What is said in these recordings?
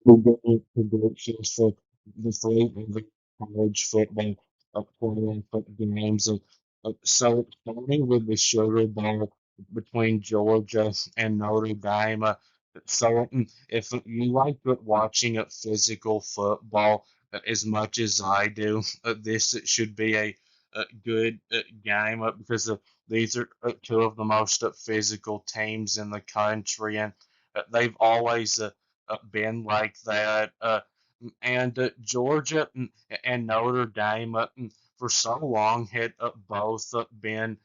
We're getting predictions for the slate of the college football playoff games. So starting with the Sugar Bowl between Georgia and Notre Dame. If you like watching physical football as much as I do, this should be a good game because these are two of the most physical teams in the country, and they've always been like that. And Georgia and Notre Dame for so long had both been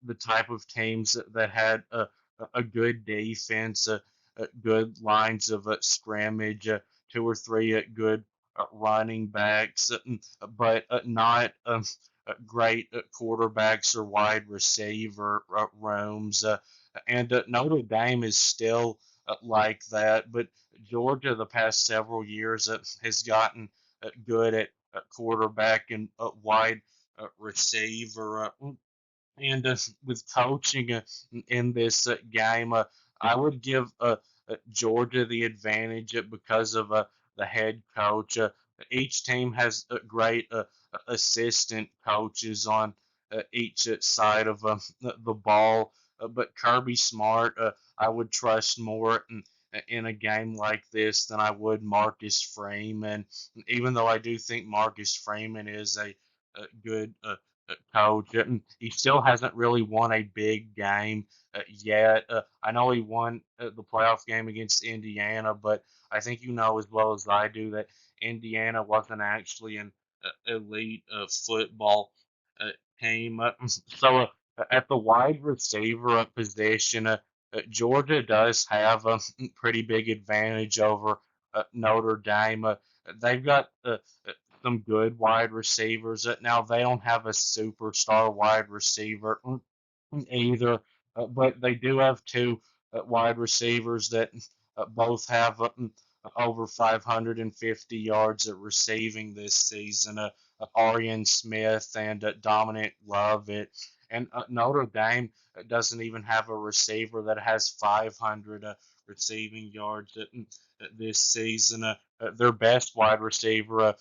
the type of teams that had a good defense, good lines of scrimmage, two or three good running backs, but not great quarterbacks or wide receiver rooms. And Notre Dame is still like that, but Georgia the past several years has gotten good at quarterback and wide receiver. And with coaching in this game, I would give Georgia the advantage because of the head coach. Each team has great assistant coaches on each side of the ball, but Kirby Smart, I would trust more in a game like this than I would Marcus Freeman. Even though I do think Marcus Freeman is a good coach. He still hasn't really won a big game yet. I know he won the playoff game against Indiana, but I think you know as well as I do that Indiana wasn't actually an elite football uh, team. So at the wide receiver position, Georgia does have a pretty big advantage over Notre Dame. They've got some good wide receivers. Now they don't have a superstar wide receiver either, but they do have two wide receivers that both have over 550 yards at receiving this season. Arian Smith and Dominic Lovett. And Notre Dame doesn't even have a receiver that has 500 receiving yards this season. Their best wide receiver,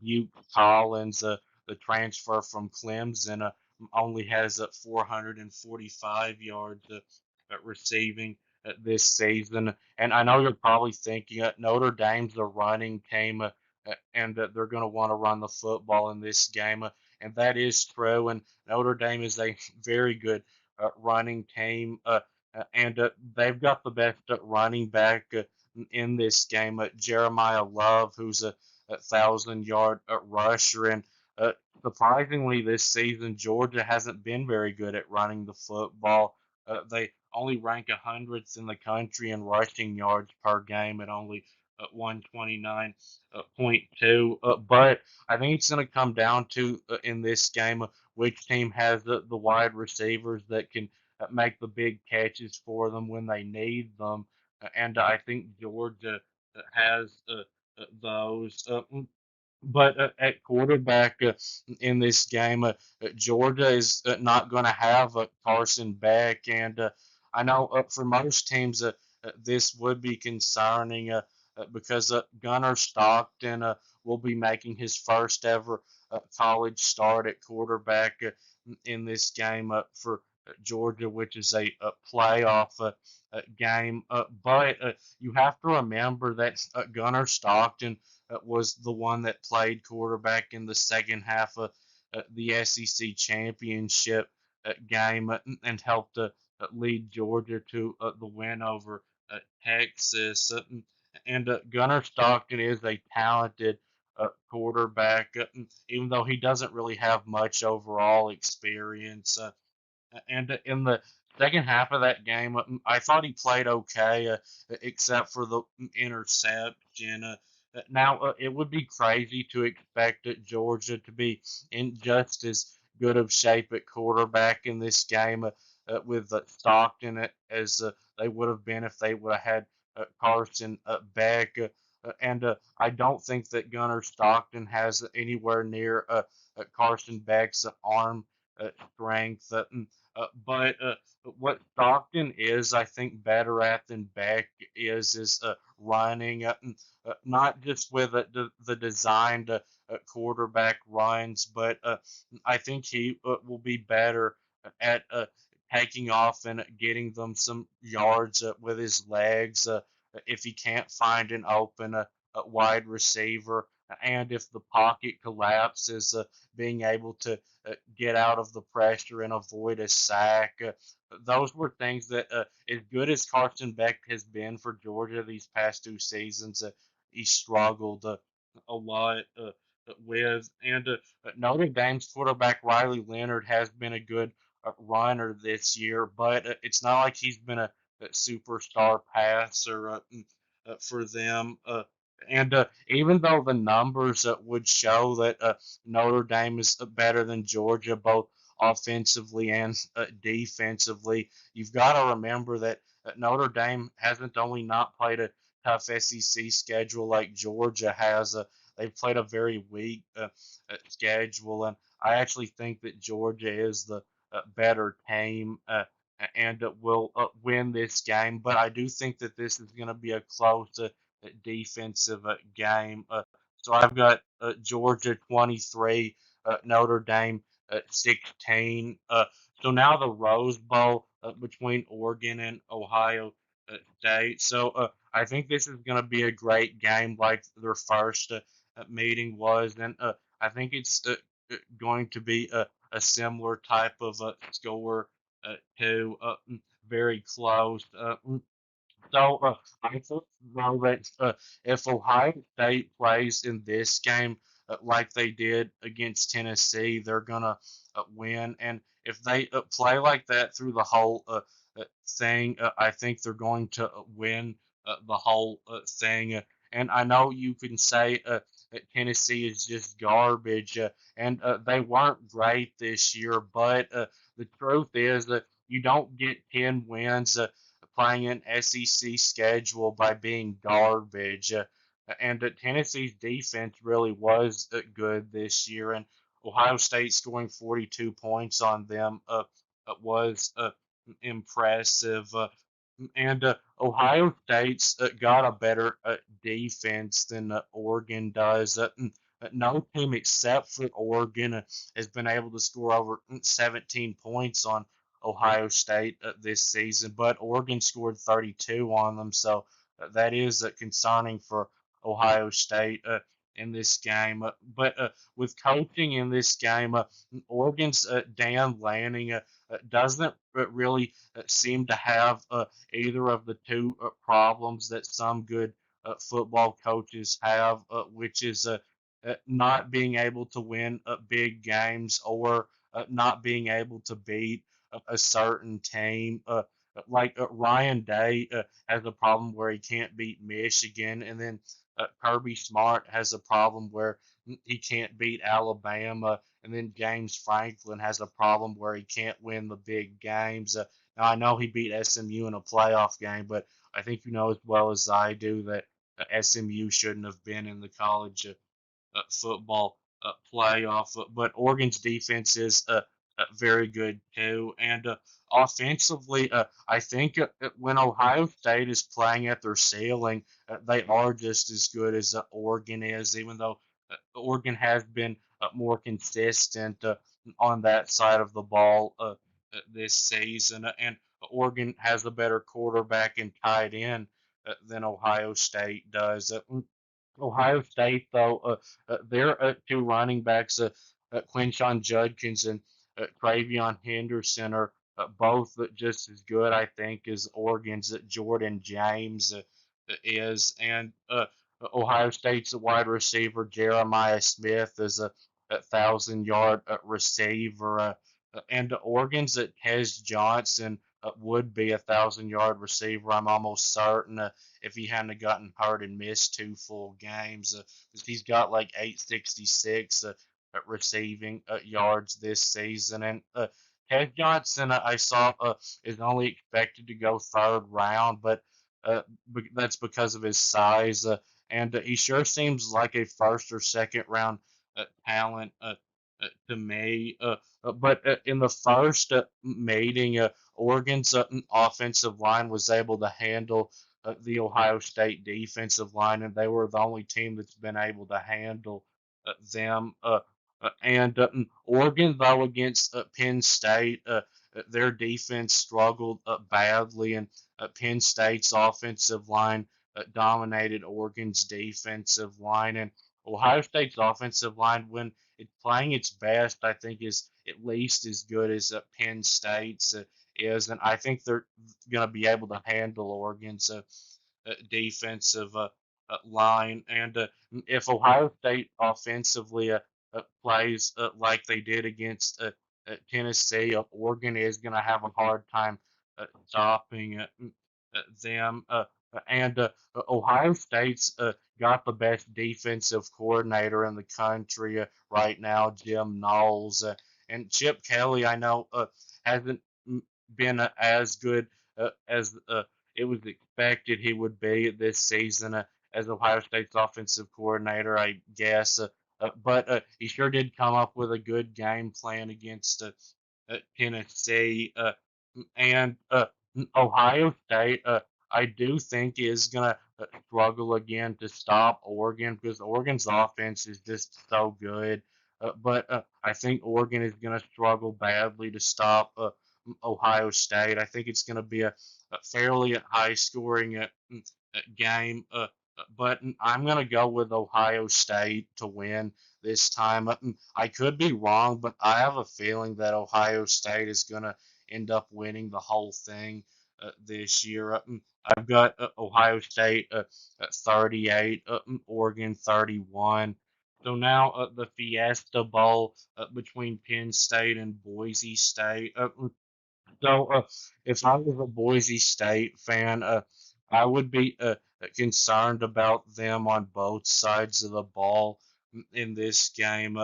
Butte Collins, the transfer from Clemson, only has 445 yards receiving this season. And I know you're probably thinking Notre Dame's a running team, and that they're going to want to run the football in this game. And that is true. And Notre Dame is a very good running team. And they've got the best running back in this game, Jeremiah Love, who's a 1,000 yard rusher. And uh, surprisingly, this season, Georgia hasn't been very good at running the football. They only rank 100th in the country in rushing yards per game at only 129.2. But I think it's going to come down to in this game which team has the wide receivers that can make the big catches for them when they need them. And I think Georgia has those. But at quarterback in this game, Georgia is not going to have Carson Beck, and I know for most teams this would be concerning because Gunnar Stockton will be making his first ever college start at quarterback in this game for Georgia, which is a playoff game. But you have to remember that Gunnar Stockton was the one that played quarterback in the second half of the SEC championship game and helped lead Georgia to the win over Texas. And Gunnar Stockton is a talented quarterback, even though he doesn't really have much overall experience. And in the second half of that game, I thought he played okay, except for the interception. Now, it would be crazy to expect Georgia to be in just as good of shape at quarterback in this game with Stockton as they would have been if they would have had Carson Beck. And I don't think that Gunnar Stockton has anywhere near Carson Beck's arm strength. But what Stockton is, I think, better at than Beck is running, not just with the designed quarterback runs, but I think he will be better at taking off and getting them some yards with his legs if he can't find an open wide receiver, and if the pocket collapses, being able to get out of the pressure and avoid a sack. Those were things that, as good as Carson Beck has been for Georgia these past 2 seasons, he struggled a lot with. And Notre Dame's quarterback Riley Leonard has been a good runner this year, but it's not like he's been a superstar passer for them. And even though the numbers would show that Notre Dame is better than Georgia, both offensively and defensively, you've got to remember that Notre Dame hasn't only not played a tough SEC schedule like Georgia has. They've played a very weak schedule, and I actually think that Georgia is the better team and will win this game. But I do think that this is going to be a close defensive game. So I've got Georgia 23, Notre Dame 16. So now the Rose Bowl between Oregon and Ohio State. So I think this is going to be a great game, like their first meeting was, and I think it's going to be a similar type of score to very close. So I think though that if Ohio State plays in this game like they did against Tennessee, they're gonna win. And if they play like that through the whole thing, I think they're going to win the whole thing. And I know you can say that Tennessee is just garbage, and they weren't great this year. But the truth is that you don't get 10 wins. Playing an SEC schedule by being garbage. And Tennessee's defense really was good this year, and Ohio State scoring 42 points on them was impressive. And Ohio State's got a better defense than Oregon does. No team except for Oregon has been able to score over 17 points on Ohio State this season, but Oregon scored 32 on them, so that is concerning for Ohio State in this game. But with coaching in this game, Oregon's Dan Lanning doesn't really seem to have either of the two problems that some good football coaches have, which is not being able to win big games or not being able to beat a certain team. Like Ryan Day has a problem where he can't beat Michigan, and then Kirby Smart has a problem where he can't beat Alabama, and then James Franklin has a problem where he can't win the big games. Now I know he beat SMU in a playoff game, but I think you know as well as I do that SMU shouldn't have been in the college football playoff. But Oregon's defense is very good too, and offensively, I think when Ohio State is playing at their ceiling, they are just as good as Oregon is, even though Oregon has been more consistent on that side of the ball this season, and Oregon has a better quarterback and tight end than Ohio State does. Ohio State, though, their two running backs, Quinshon Judkins and Travion Henderson, are both just as good, I think, as Oregon's Jordan James is. And Ohio State's wide receiver, Jeremiah Smith, is a 1,000 yard receiver. And Oregon's Tez Johnson would be a 1,000 yard receiver. I'm almost certain if he hadn't gotten hurt and missed 2 full games. He's got like 866 receiving yards this season. And Ted Johnson, I saw, is only expected to go third round, but that's because of his size. And he sure seems like a first or second round talent to me. But in the first meeting, Oregon's offensive line was able to handle the Ohio State defensive line, and they were the only team that's been able to handle them. And Oregon, though, against Penn State, their defense struggled badly, and Penn State's offensive line dominated Oregon's defensive line. And Ohio State's offensive line, when it's playing its best, I think is at least as good as Penn State's is, and I think they're going to be able to handle Oregon's defensive line. And if Ohio State offensively plays like they did against Tennessee, Oregon is going to have a hard time stopping them. And Ohio State's got the best defensive coordinator in the country right now, Jim Knowles. And Chip Kelly, I know, hasn't been as good as it was expected he would be this season as Ohio State's offensive coordinator, I guess. But he sure did come up with a good game plan against Tennessee. And Ohio State, I do think is going to struggle again to stop Oregon because Oregon's offense is just so good. But I think Oregon is going to struggle badly to stop Ohio State. I think it's going to be a fairly high scoring game. But I'm going to go with Ohio State to win this time. I could be wrong, but I have a feeling that Ohio State is going to end up winning the whole thing this year. I've got Ohio State 38, Oregon 31. So now the Fiesta Bowl between Penn State and Boise State. So if I was a Boise State fan, I would be concerned about them on both sides of the ball in this game.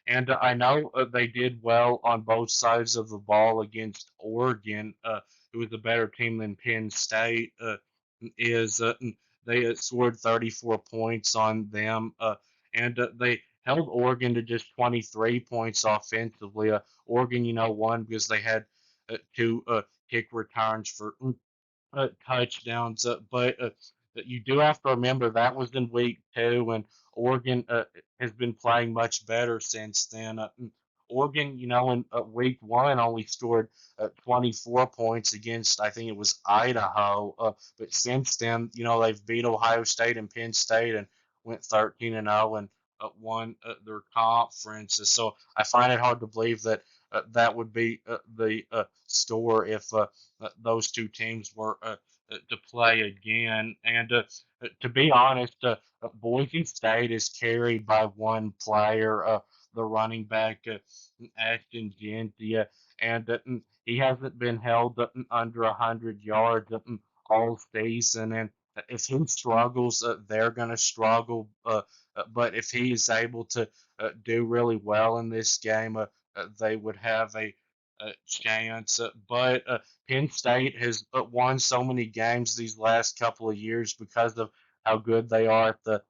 And I know they did well on both sides of the ball against Oregon, who was a better team than Penn State is. They scored 34 points on them, and they held Oregon to just 23 points offensively. Oregon, won because they had two kick returns for touchdowns. But you do have to remember that was in week two, and Oregon has been playing much better since then. Oregon, in week one only scored 24 points against, I think it was Idaho. But since then, they've beat Ohio State and Penn State and went 13-0 and won their conference. So I find it hard to believe that that would be the score if those two teams were to play again. And to be honest, Boise State is carried by one player, the running back Ashton Genty, and he hasn't been held under 100 yards all season. And if he struggles, they're going to struggle. But if he is able to do really well in this game, they would have a chance. But Penn State has won so many games these last couple of years because of how good they are at the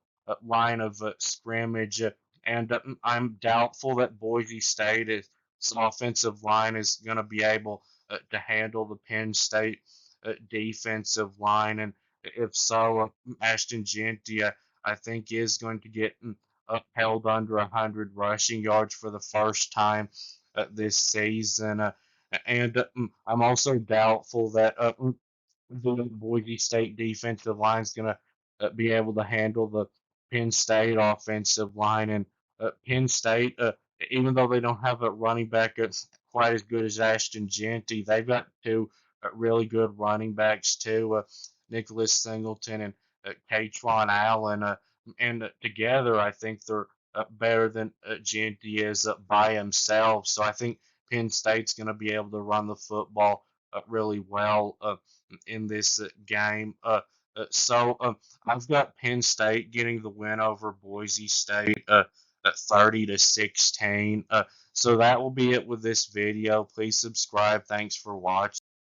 line of scrimmage. And I'm doubtful that Boise State's offensive line is going to be able to handle the Penn State defensive line. And if so, Ashton Genty, I think, is going to get upheld under 100 rushing yards for the first time this season. And I'm also doubtful that the Boise State defensive line is going to be able to handle the Penn State offensive line. And Penn State, even though they don't have a running back that's quite as good as Ashton Genty, they've got two really good running backs too, Nicholas Singleton and Katron Allen. And together, I think they're better than Genty is by himself. So I think Penn State's going to be able to run the football really well in this game. So I've got Penn State getting the win over Boise State at 30-16. So that will be it with this video. Please subscribe. Thanks for watching.